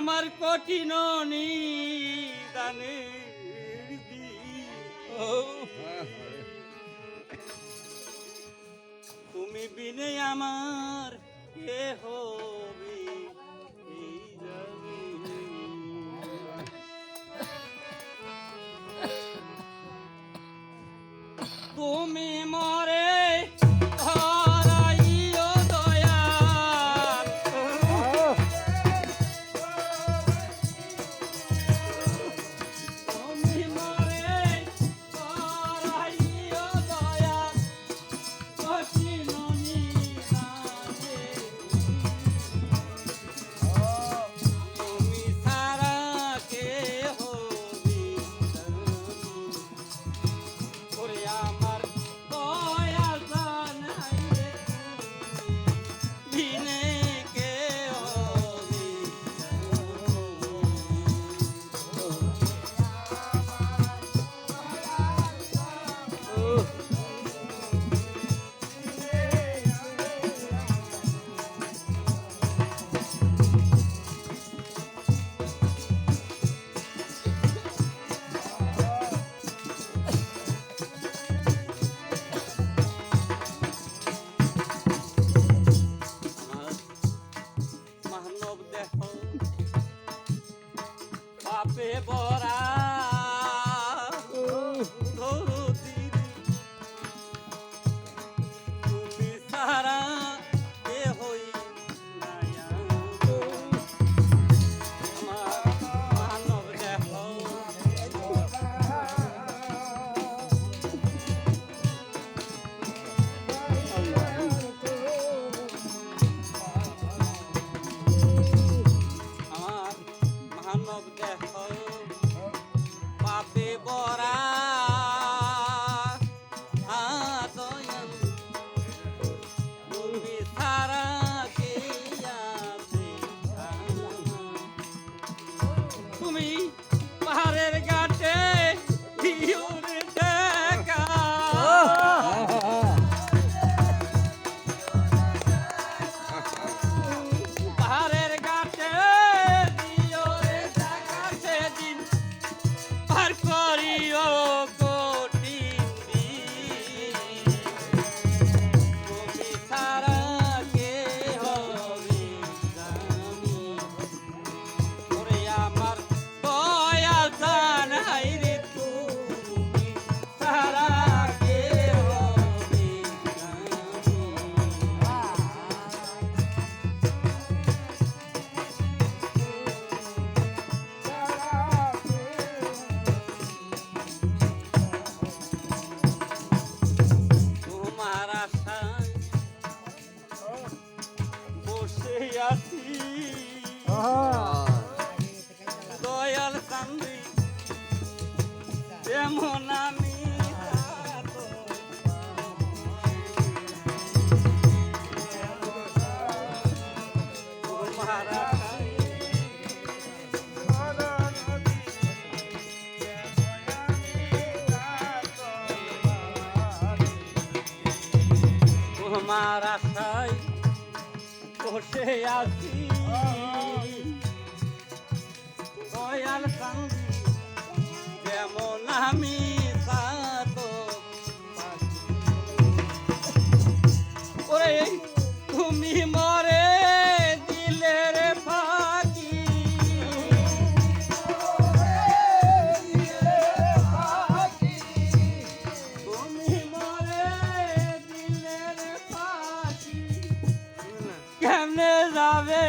আমার কঠিন নিদানের তুমি বিনে আমার কে হবে এই জমিনে। তুমি মরে পাপে বরা তুমি সারা কে হই আমার মানব দেহ আমার মানব দেহ পাপে বরা দয়াল তুমি সারা কে আছে তুমি পাহাড়ের ঘাটে ভিউরে দেখা পাহাড়ের ঘাটে ভিউরে দেখা সেদিন পার করিও কঠিন দিন তুমি ছাড়া কে হবে জানি ওরে আমার দয়াল জান হাইরে তুমি ছাড়া কে হবে জানি তোমার আশায় বসে আছি দয়াল কান্দি যেমন আমি তোমার আশায় তোমার আশায় বসে আছি দয়াল কান্দি যেমন আমি ওরে তুমি মরে দিলে রে ফাঁকি তুমি মরে দিলে রে ফাঁকি কেমনে যাবে